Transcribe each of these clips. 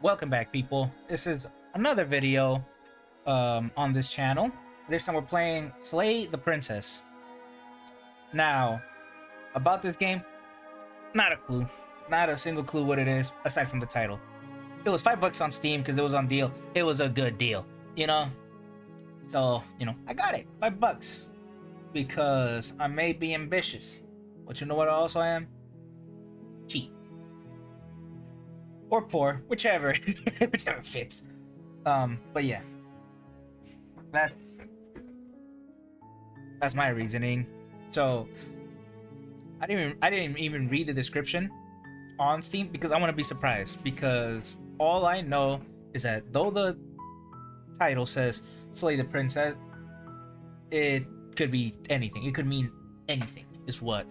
Welcome back, people. This is another video on this channel. This time we're playing Slay the Princess. Now, about this game, not a clue. Not a single clue what it is, aside from the title. It was $5 on Steam because it was on deal. It was a good deal, you know? So, I got it. $5. Because I may be ambitious. But you know what also I am? Cheap. Or poor, whichever fits. But yeah, that's my reasoning. So I didn't even read the description on Steam because I want to be surprised, because all I know is that though the title says Slay the Princess, it could be anything. It could mean anything is what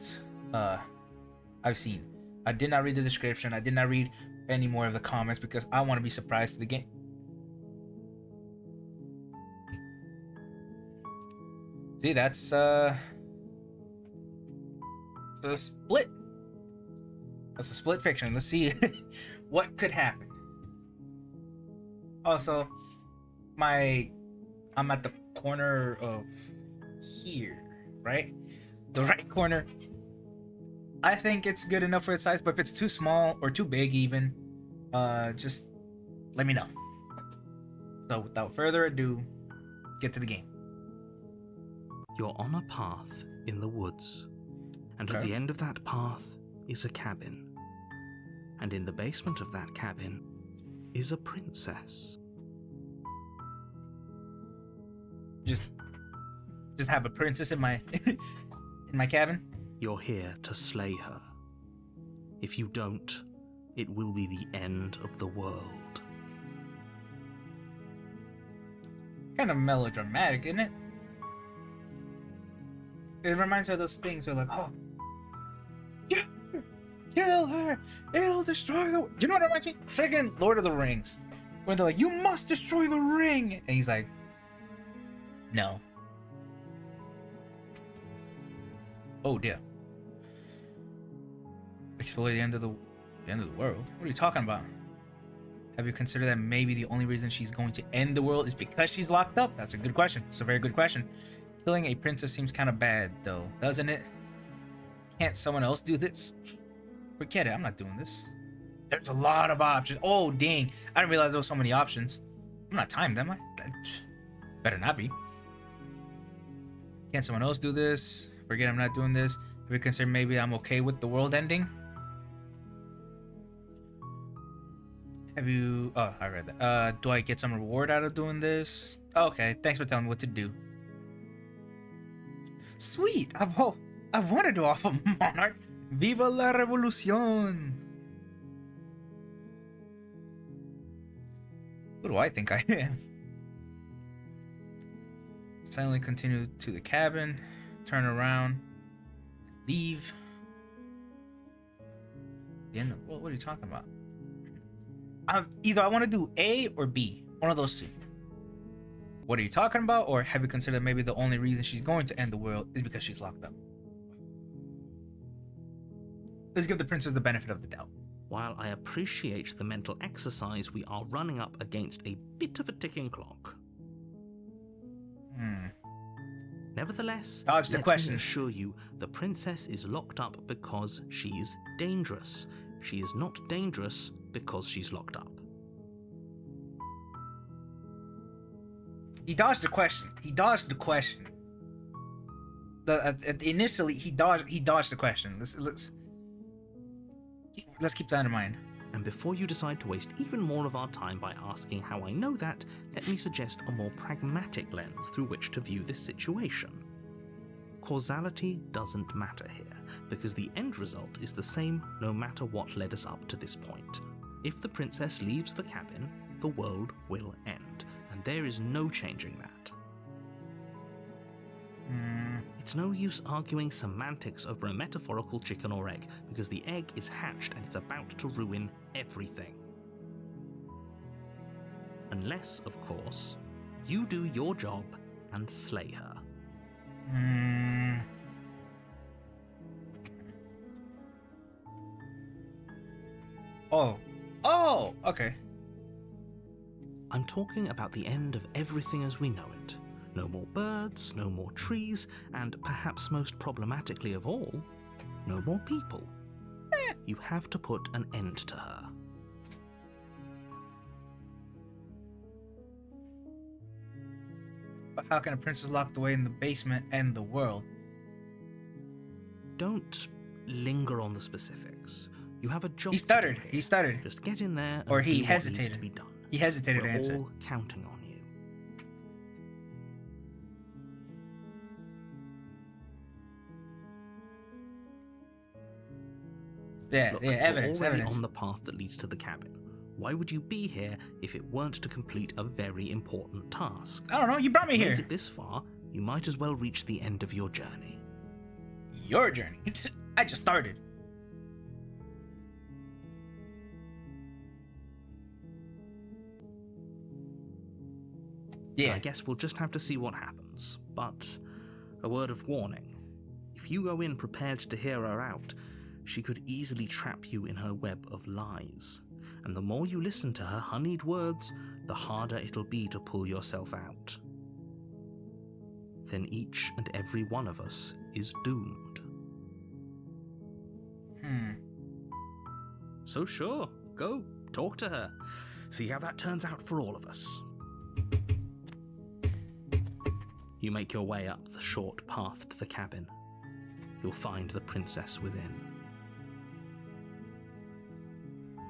I've seen. I did not read the description. I did not read any more of the comments because I want to be surprised to the game. See, that's a split. That's a split fiction. Let's see what could happen. Also, I'm at the corner of here, right? The right corner. I think it's good enough for its size, but if it's too small or too big even, just let me know. So without further ado, get to the game. You're on a path in the woods, and at the end of that path is a cabin. And in the basement of that cabin is a princess. Just have a princess in my in my cabin. You're here to slay her. If you don't, it will be the end of the world. Kind of melodramatic, isn't it? It reminds me of those things where like, oh, yeah, kill her, it'll destroy the... You know what it reminds me? Friggin' Lord of the Rings. When they're like, you must destroy the ring! And he's like, no. Oh dear. Explore the end of the world? What are you talking about? Have you considered that maybe the only reason she's going to end the world is because she's locked up? That's a good question. It's a very good question. Killing a princess seems kind of bad, though, doesn't it? Can't someone else do this? Forget it. I'm not doing this. There's a lot of options. Oh, dang. I didn't realize there was so many options. I'm not timed, am I? Better not be. Can't someone else do this? Forget I'm not doing this. Have you considered maybe I'm okay with the world ending? Have you... Oh, I read that. Do I get some reward out of doing this? Okay, thanks for telling me what to do. Sweet! I've wanted to offer Monarch. Viva la revolución! Who do I think I am? Silently continue to the cabin. Turn around. Leave. The end of... What are you talking about? Either I want to do A or B. One of those two. What are you talking about? Or have you considered maybe the only reason she's going to end the world is because she's locked up? Let's give the princess the benefit of the doubt. While I appreciate the mental exercise, we are running up against a bit of a ticking clock. Nevertheless, Dodge the question. Let me assure you, the princess is locked up because she's dangerous. She is not dangerous because she's locked up. He dodged the question. Initially, he dodged the question. Let's keep that in mind. And before you decide to waste even more of our time by asking how I know that, let me suggest a more pragmatic lens through which to view this situation. Causality doesn't matter here, because the end result is the same no matter what led us up to this point. If the princess leaves the cabin, the world will end, and there is no changing that. It's no use arguing semantics over a metaphorical chicken or egg, because the egg is hatched and it's about to ruin everything. Unless, of course, you do your job and slay her. Oh, okay. I'm talking about the end of everything as we know it. No more birds, no more trees, and perhaps most problematically of all, no more people. You have to put an end to her. But how can a princess locked away in the basement end the world? Don't linger on the specifics. You have a job He stuttered. to do here. He stuttered. Just get in there and Or he do what needs hesitated. to be done. He hesitated We're to answer. all counting on you. Yeah, Look, yeah, evidence, you're already evidence. on the path that leads to the cabin. Why would you be here if it weren't to complete a very important task? I don't know, you brought me Make here. it this far, you might as well reach the end of your journey. Your journey. I just started. Yeah. I guess we'll just have to see what happens. But a word of warning. If you go in prepared to hear her out, she could easily trap you in her web of lies. And the more you listen to her honeyed words, the harder it'll be to pull yourself out. Then each and every one of us is doomed. So sure, go, talk to her. See how that turns out for all of us. You make your way up the short path to the cabin. You'll find the princess within.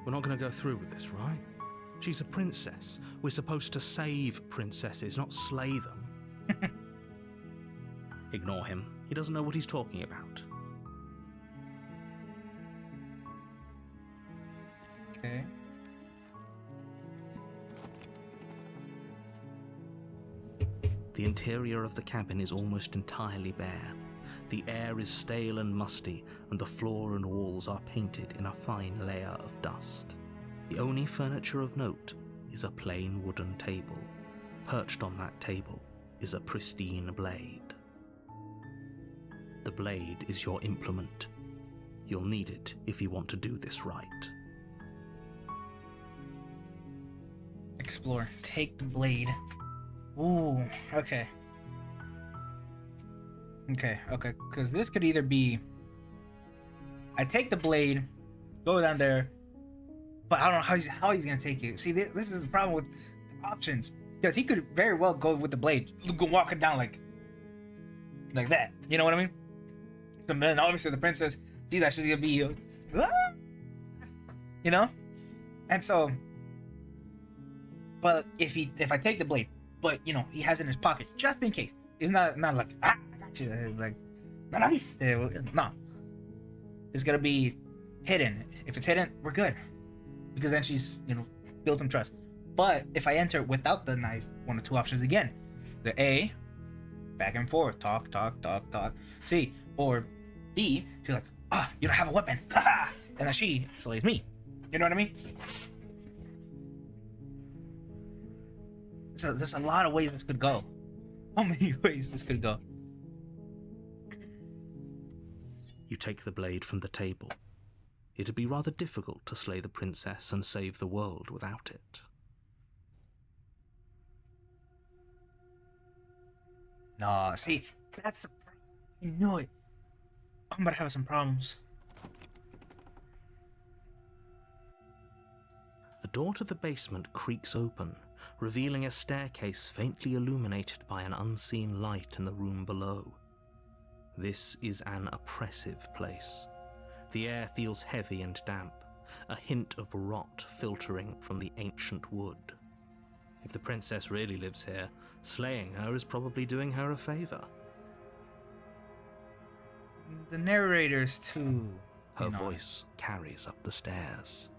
We're not going to go through with this, right? She's a princess. We're supposed to save princesses, not slay them. Ignore him. He doesn't know what he's talking about. Okay. The interior of the cabin is almost entirely bare. The air is stale and musty, and the floor and walls are painted in a fine layer of dust. The only furniture of note is a plain wooden table. Perched on that table is a pristine blade. The blade is your implement. You'll need it if you want to do this right. Explore. Take the blade. Ooh, okay. Okay, because this could either be I take the blade, go down there, but I don't know how he's gonna take it. See, this is the problem with options, because he could very well go with the blade, go walking down like that. You know what I mean? So then obviously the princess sees that she's gonna be, you know, and so. But if I take the blade, but you know he has it in his pocket just in case. It's not like I got you, like nice. No, it's gonna be hidden. If it's hidden, we're good, because then she's built some trust. But if I enter without the knife, one of two options again: the A, back and forth, talk. C, or D, she's like, you don't have a weapon, and then she slays me. You know what I mean? So there's a lot of ways this could go. How many ways this could go? You take the blade from the table. It'd be rather difficult to slay the princess and save the world without it. No, see, that's the problem. I knew it. I'm gonna have some problems. The door to the basement creaks open, revealing a staircase faintly illuminated by an unseen light in the room below. This is an oppressive place. The air feels heavy and damp, a hint of rot filtering from the ancient wood. If the princess really lives here, slaying her is probably doing her a favor. The narrators too. Her voice carries up the stairs.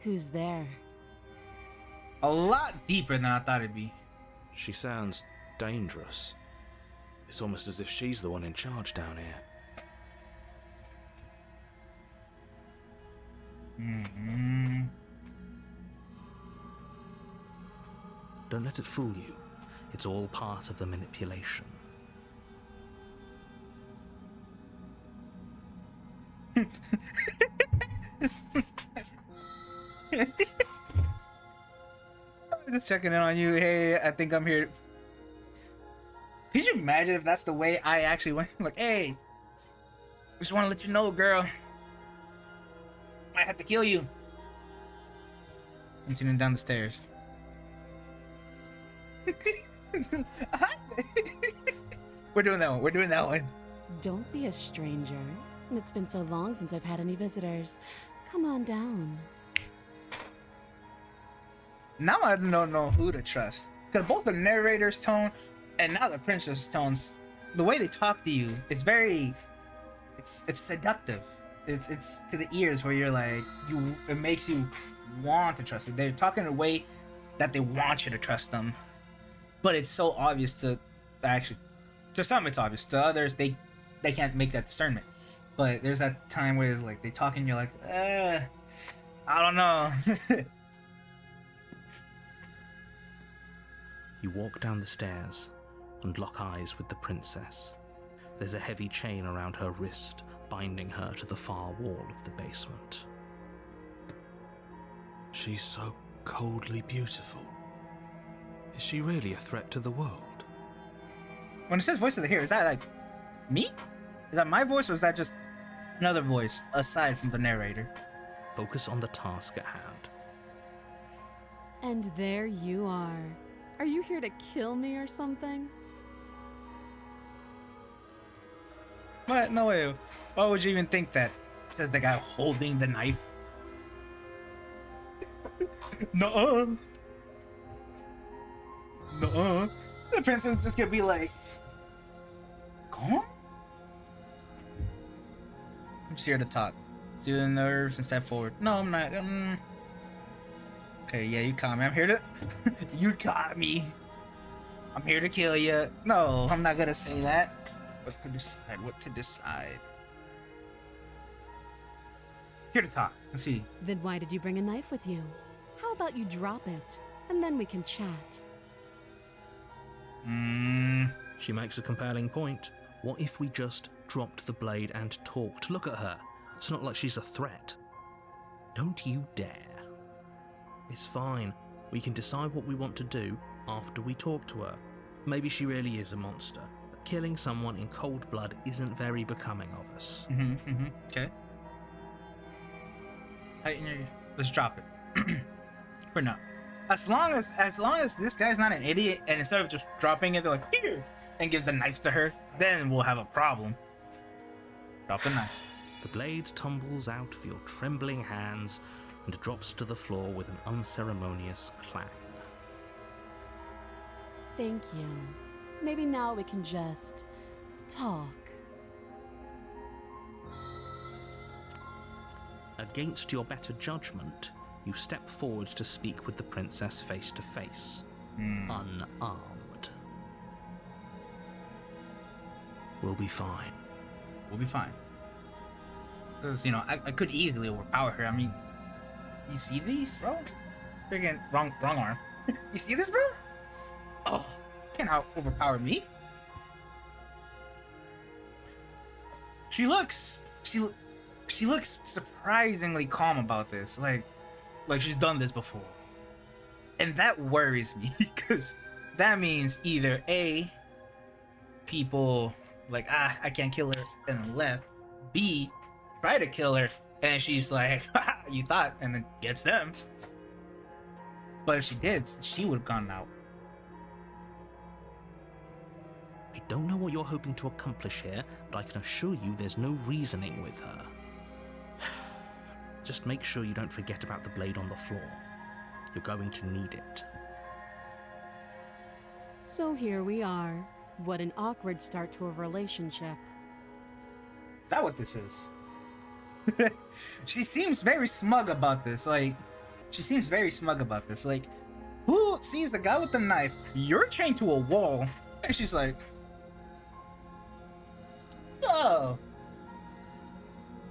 Who's there? A lot deeper than I thought it'd be. She sounds dangerous. It's almost as if she's the one in charge down here. Don't let it fool you. It's all part of the manipulation. Just checking in on you. Hey, I think I'm here. Could you imagine if that's the way I actually went? Like, hey, just want to let you know, girl. Might have to kill you. Continuing down the stairs. We're doing that one. We're doing that one. Don't be a stranger. It's been so long since I've had any visitors. Come on down. Now I don't know who to trust. Because both the narrator's tone and now the princess tones, the way they talk to you, it's very, it's seductive. It's to the ears where you're like, it makes you want to trust it. They're talking in a way that they want you to trust them. But it's so obvious to actually, to some it's obvious. To others, they can't make that discernment. But there's that time where it's like they talk and you're like, I don't know. You walk down the stairs and lock eyes with the princess. There's a heavy chain around her wrist, binding her to the far wall of the basement. She's so coldly beautiful. Is she really a threat to the world? When it says voice of the hero, is that like me? Is that my voice or is that just another voice aside from the narrator? Focus on the task at hand. And there you are. Are you here to kill me or something? What? No way. Why would you even think that? Says the guy holding the knife. No. No. The princess just gonna be like, calm? I'm just here to talk. Sooth the nerves and step forward. No, I'm not. Okay, yeah, you caught me. I'm here to. You caught me. I'm here to kill you. No, I'm not gonna say that. What to decide? What to decide? Here to talk. Let's see. Then why did you bring a knife with you? How about you drop it, and then we can chat? She makes a compelling point. What if we just dropped the blade and talked? Look at her. It's not like she's a threat. Don't you dare. It's fine. We can decide what we want to do after we talk to her. Maybe she really is a monster, but killing someone in cold blood isn't very becoming of us. Okay. Tighten your. Let's drop it. For now. As long as this guy's not an idiot, and instead of just dropping it, they're like, here, and gives the knife to her, then we'll have a problem. Drop the knife. The blade tumbles out of your trembling hands and drops to the floor with an unceremonious clang. Thank you. Maybe now we can just talk. Against your better judgment, you step forward to speak with the princess face to face, unarmed. We'll be fine. We'll be fine. Because, I could easily overpower her. I mean, you see these, bro? Freaking wrong arm. You see this, bro? Oh, can't overpower me. She looks surprisingly calm about this. Like she's done this before. And that worries me because that means either A, people like, I can't kill her and left. B, try to kill her and she's like, you thought, and then gets them. But if she did, she would have gone out. I don't know what you're hoping to accomplish here, but I can assure you there's no reasoning with her. Just make sure you don't forget about the blade on the floor. You're going to need it. So here we are. What an awkward start to a relationship. Is that what this is? She seems very smug about this. Like, who sees the guy with the knife? You're chained to a wall. And she's like, so,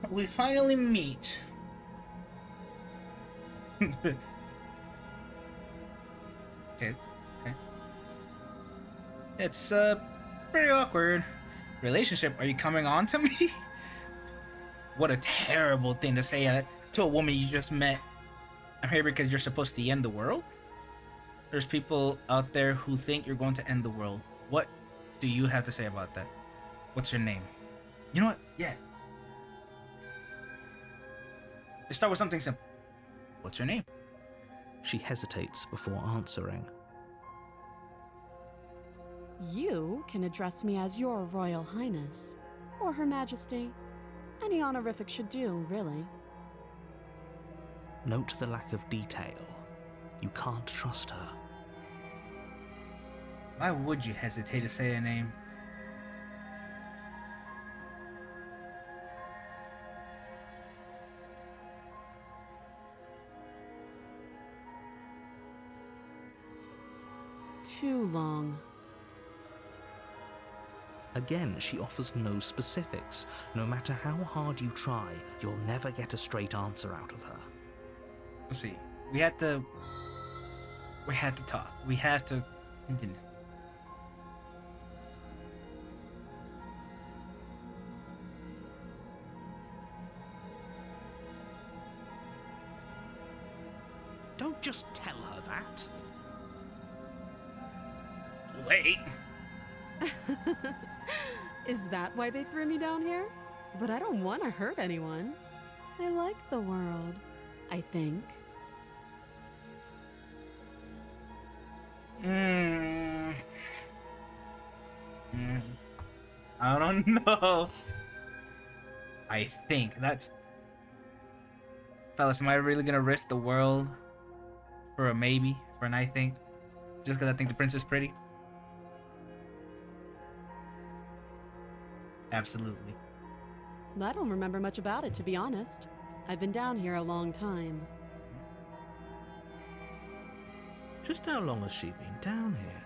we finally meet. Okay. It's pretty awkward. Relationship, are you coming on to me? What a terrible thing to say to a woman you just met. I'm here because you're supposed to end the world? there's people out there who think you're going to end the world. What do you have to say about that? What's your name? You know what? Yeah. Let's start with something simple. What's your name? She hesitates before answering. You can address me as Your Royal Highness, or Her Majesty. Any honorific should do, really. Note the lack of detail. You can't trust her. Why would you hesitate to say a name? Too long. Again, she offers no specifics. No matter how hard you try, you'll never get a straight answer out of her. Let's see. We had to talk. We have to continue. Don't just tell her that. Wait. Is that why they threw me down here? But I don't want to hurt anyone. I like the world, I think. I don't know. I think that's... Fellas, am I really gonna risk the world for a maybe? For an I think? Just because I think the prince is pretty? Absolutely. I don't remember much about it, to be honest. I've been down here a long time. Just how long has she been down here?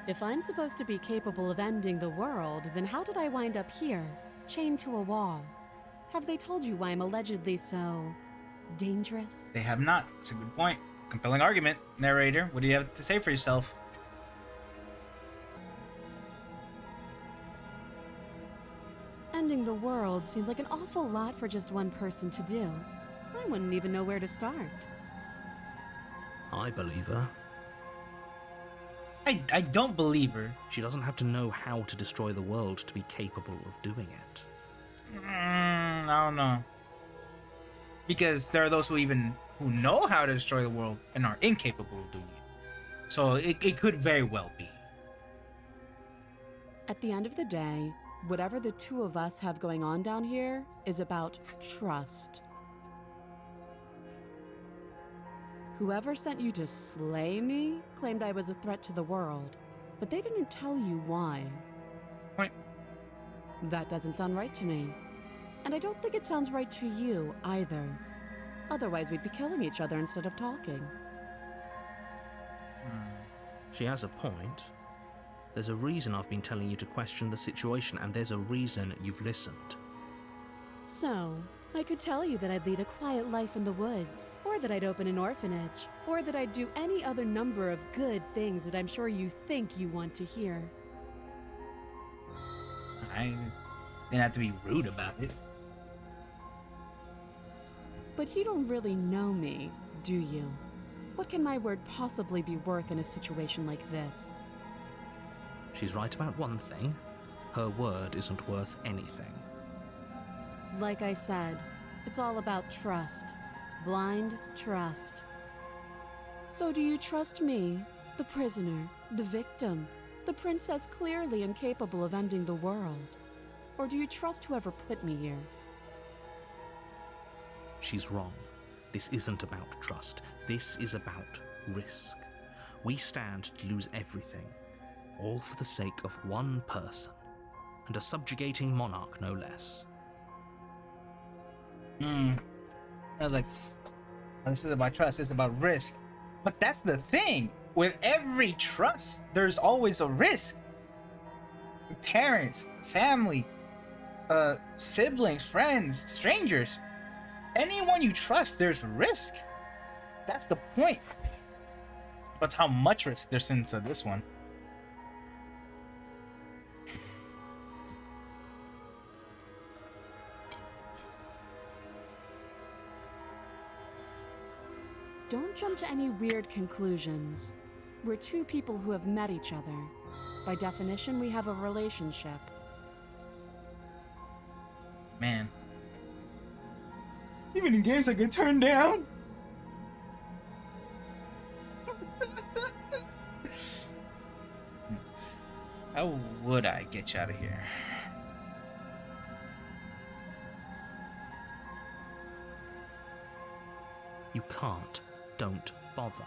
If I'm supposed to be capable of ending the world, then how did I wind up here, chained to a wall? Have they told you why I'm allegedly so... dangerous? They have not. It's a good point. Compelling argument. Narrator, what do you have to say for yourself? Ending the world seems like an awful lot for just one person to do. I wouldn't even know where to start. I believe her. I don't believe her. She doesn't have to know how to destroy the world to be capable of doing it. I don't know. Because there are those who know how to destroy the world and are incapable of doing it. So it could very well be. At the end of the day, whatever the two of us have going on down here is about trust. Whoever sent you to slay me claimed I was a threat to the world, but they didn't tell you why. Point. That doesn't sound right to me. And I don't think it sounds right to you either. Otherwise, we'd be killing each other instead of talking. She has a point. There's a reason I've been telling you to question the situation, and there's a reason you've listened. So, I could tell you that I'd lead a quiet life in the woods, or that I'd open an orphanage, or that I'd do any other number of good things that I'm sure you think you want to hear. I didn't have to be rude about it. But you don't really know me, do you? What can my word possibly be worth in a situation like this? She's right about one thing. Her word isn't worth anything. Like I said, it's all about trust. Blind trust. So do you trust me, the prisoner, the victim, the princess clearly incapable of ending the world? Or do you trust whoever put me here? She's wrong. This isn't about trust. This is about risk. We stand to lose everything, all for the sake of one person, and a subjugating monarch no less. Like, this is about trust, it's about risk. But that's the thing. With every trust, there's always a risk. Parents, family, siblings, friends, strangers. Anyone you trust, there's risk. That's the point. But how much risk there's into this one. Don't jump to any weird conclusions. We're two people who have met each other. By definition, we have a relationship. Man. Even in games I get turned down. How would I get you out of here? You can't. Don't bother.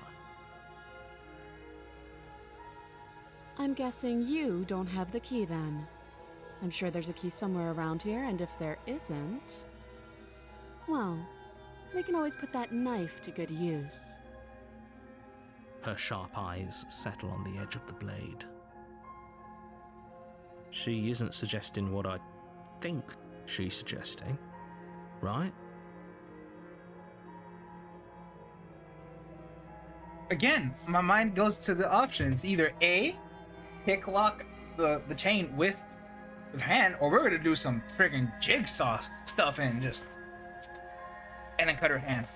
I'm guessing you don't have the key then. I'm sure there's a key somewhere around here, and if there isn't, well, we can always put that knife to good use. Her sharp eyes settle on the edge of the blade. She isn't suggesting what I think she's suggesting, right? Again, my mind goes to the options. Either A, pick lock the chain with hand, or we're gonna do some friggin' jigsaw stuff and then cut her hand.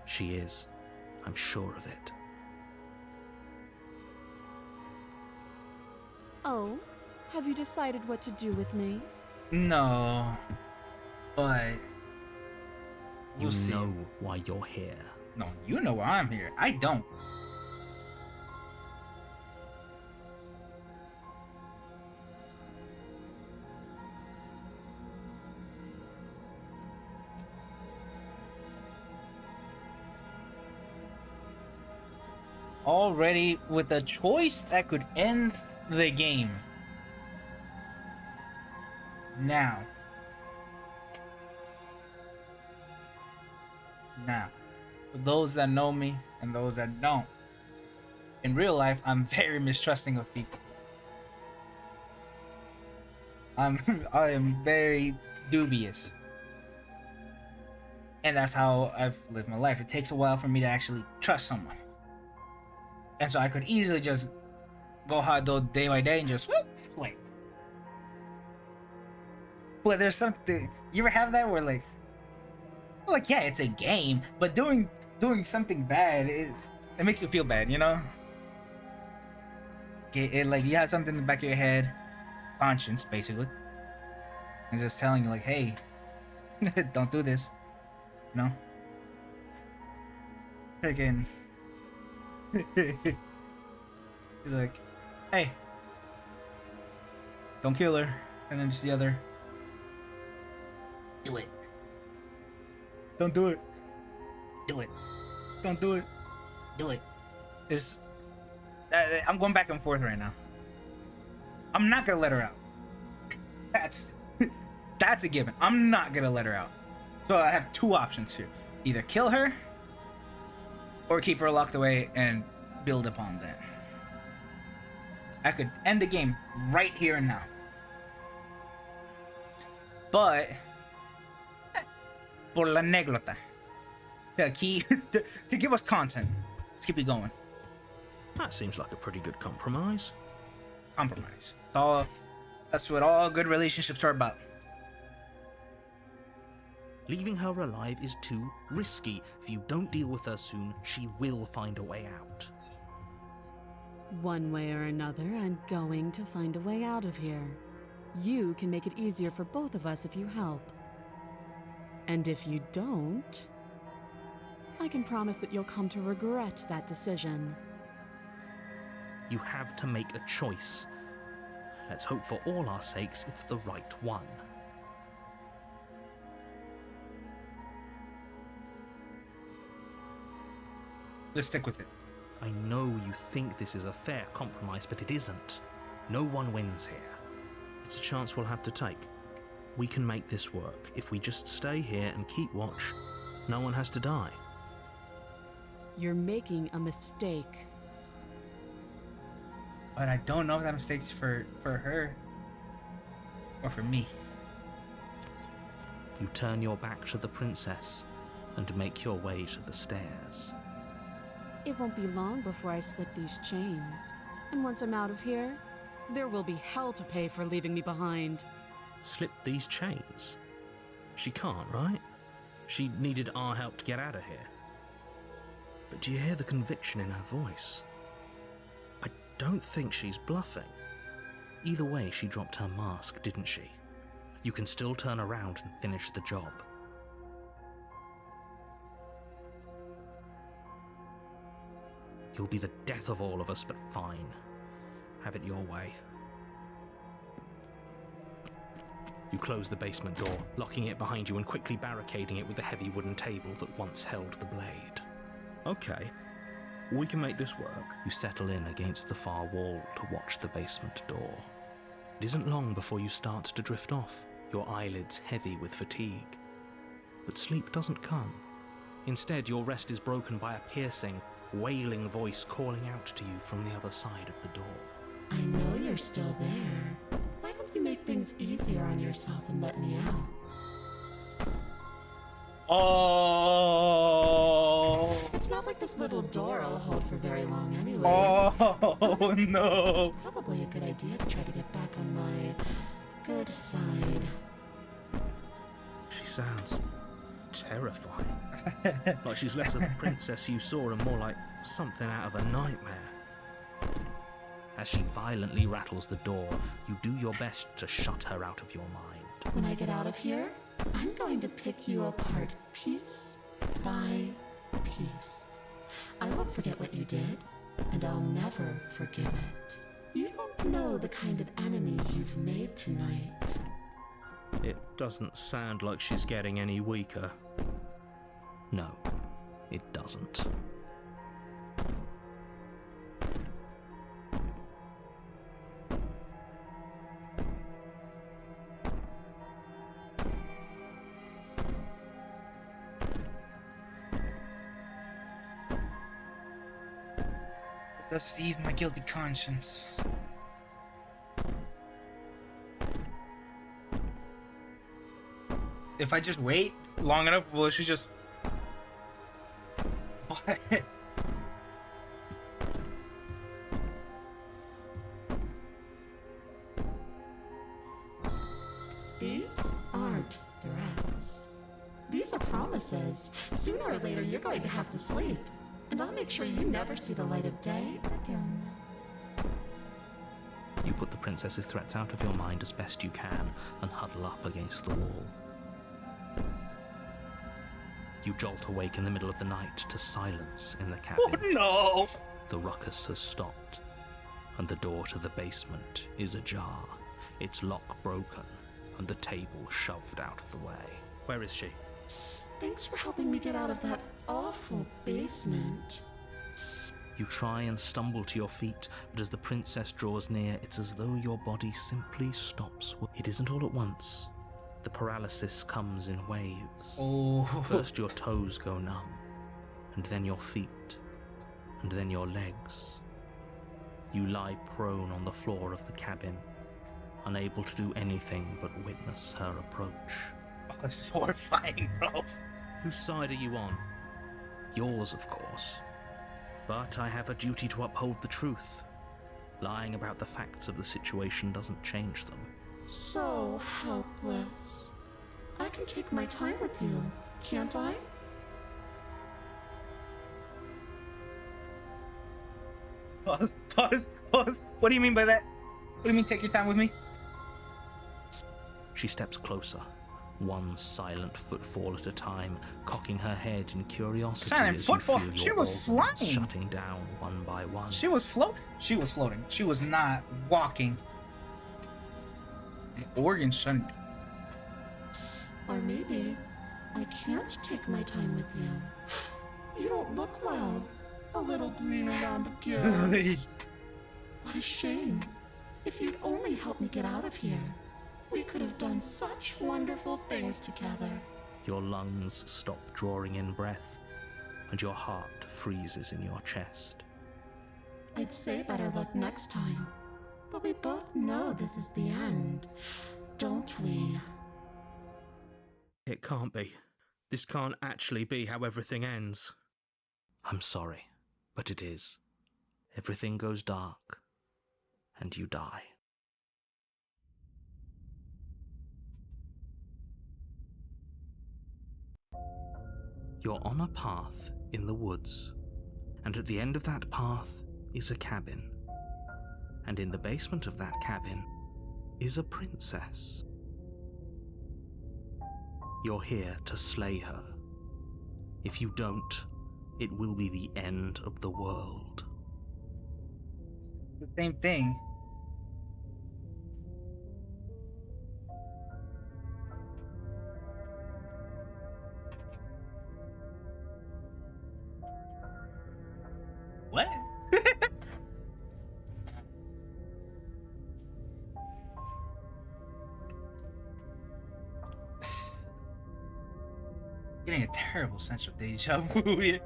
She is. I'm sure of it. Oh, have you decided what to do with me? No, but You see. know why you're here. No, you know why I'm here. I don't. Already with a choice that could end the game. Now, for those that know me and those that don't, in real life, I'm very mistrusting of people. I am very dubious. And that's how I've lived my life. It takes a while for me to actually trust someone. And so I could easily just go hard though day by day and just play. But there's something, you ever have that where like yeah, it's a game, but doing something bad, it makes you feel bad, you know? It like you have something in the back of your head, conscience basically, and just telling you like, hey, don't do this, you know? Freaking. He's like, hey, don't kill her, and then just the other, do it. Don't do it. Do it. Don't do it. Do it. It's, I'm going back and forth right now. I'm not gonna let her out. That's a given. I'm not gonna let her out. So I have two options here: either kill her, or keep her locked away and build upon that. I could end the game right here and now. But por la anécdota, to give us content, let's keep it going. That seems like a pretty good compromise. Compromise. That's what all good relationships are about. Leaving her alive is too risky. If you don't deal with her soon, she will find a way out. One way or another, I'm going to find a way out of here. You can make it easier for both of us if you help. And if you don't, I can promise that you'll come to regret that decision. You have to make a choice. Let's hope for all our sakes it's the right one. Let's stick with it. I know you think this is a fair compromise, but it isn't. No one wins here. It's a chance we'll have to take. We can make this work. If we just stay here and keep watch, no one has to die. You're making a mistake. But I don't know if that mistake's for her or for me. You turn your back to the princess and make your way to the stairs. It won't be long before I slip these chains. And once I'm out of here, there will be hell to pay for leaving me behind. Slip these chains? She can't, right? She needed our help to get out of here. But do you hear the conviction in her voice? I don't think she's bluffing. Either way, she dropped her mask, didn't she? You can still turn around and finish the job. You'll be the death of all of us, but fine. Have it your way. You close the basement door, locking it behind you and quickly barricading it with the heavy wooden table that once held the blade. Okay, we can make this work. You settle in against the far wall to watch the basement door. It isn't long before you start to drift off, your eyelids heavy with fatigue. But sleep doesn't come. Instead, your rest is broken by a piercing, wailing voice calling out to you from the other side of the door. I know you're still there. Why don't you make things easier on yourself and let me out? Oh. It's not like this little door will hold for very long anyway. Oh no. It's probably a good idea to try to get back on my good side. She sounds terrifying. Like she's less of the princess you saw and more like something out of a nightmare. As she violently rattles the door, you do your best to shut her out of your mind. When I get out of here, I'm going to pick you apart piece by piece. I won't forget what you did, and I'll never forgive it. You don't know the kind of enemy you've made tonight. It doesn't sound like she's getting any weaker. No, it doesn't. Just ease my guilty conscience. If I just wait long enough, will she just... What? These aren't threats. These are promises. Sooner or later, you're going to have to sleep. And I'll make sure you never see the light of day again. You put the princess's threats out of your mind as best you can and huddle up against the wall. You jolt awake in the middle of the night to silence in the cabin. Oh no! The ruckus has stopped, and the door to the basement is ajar, its lock broken, and the table shoved out of the way. Where is she? Thanks for helping me get out of that awful basement. You try and stumble to your feet, but as the princess draws near, it's as though your body simply stops. It isn't all at once. The paralysis comes in waves. Oh. First your toes go numb, and then your feet, and then your legs. You lie prone on the floor of the cabin, unable to do anything but witness her approach. Oh, this is horrifying, bro. Whose side are you on? Yours, of course. But I have a duty to uphold the truth. Lying about the facts of the situation doesn't change them. So helpless. I can take my time with you, can't I? Pause, pause, pause. What do you mean by that? What do you mean take your time with me? She steps closer, one silent footfall at a time, cocking her head in curiosity Silent as footfall? you feel She your was organs flying. shutting down one by one. She was floating. She was floating. She was not walking. Organ shouldn't. Or maybe I can't take my time with you. You don't look well. A little green around the gills. What a shame. If you'd only helped me get out of here, we could have done such wonderful things together. Your lungs stop drawing in breath, and your heart freezes in your chest. I'd say better luck next time. But we both know this is the end, don't we? It can't be. This can't actually be how everything ends. I'm sorry, but it is. Everything goes dark, and you die. You're on a path in the woods, And at the end of that path is a cabin. And in the basement of that cabin is a princess. You're here to slay her. If you don't, it will be the end of the world. The same thing. What? Getting a terrible sense of deja vu here.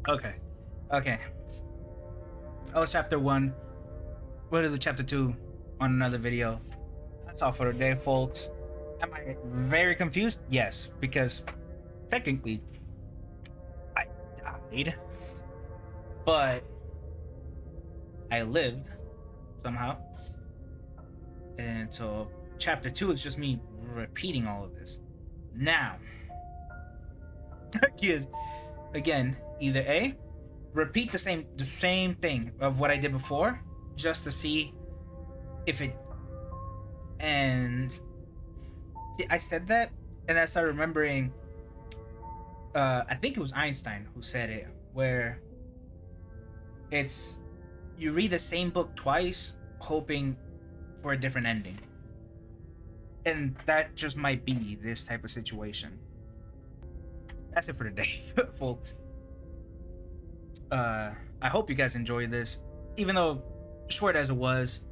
Okay. That was chapter 1. We'll do chapter 2 on another video. That's all for today, folks. Am I very confused? Yes, because technically I died, but I lived somehow. And so chapter 2 is just me repeating all of this. Now, again, either A, repeat the same thing of what I did before, just to see if it. And see, I said that, and I started remembering. I think it was Einstein who said it, where it's you read the same book twice, hoping for a different ending, and that just might be this type of situation. That's it for today, folks. I hope you guys enjoyed this, even though short as it was.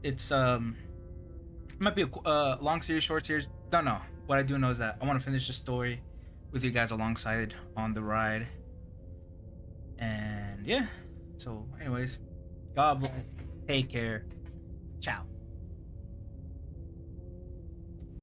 It's it might be a long series, short series. Don't know. What I do know is that I want to finish the story with you guys alongside on the ride. And yeah. So, anyways, God bless. Take care. Ciao.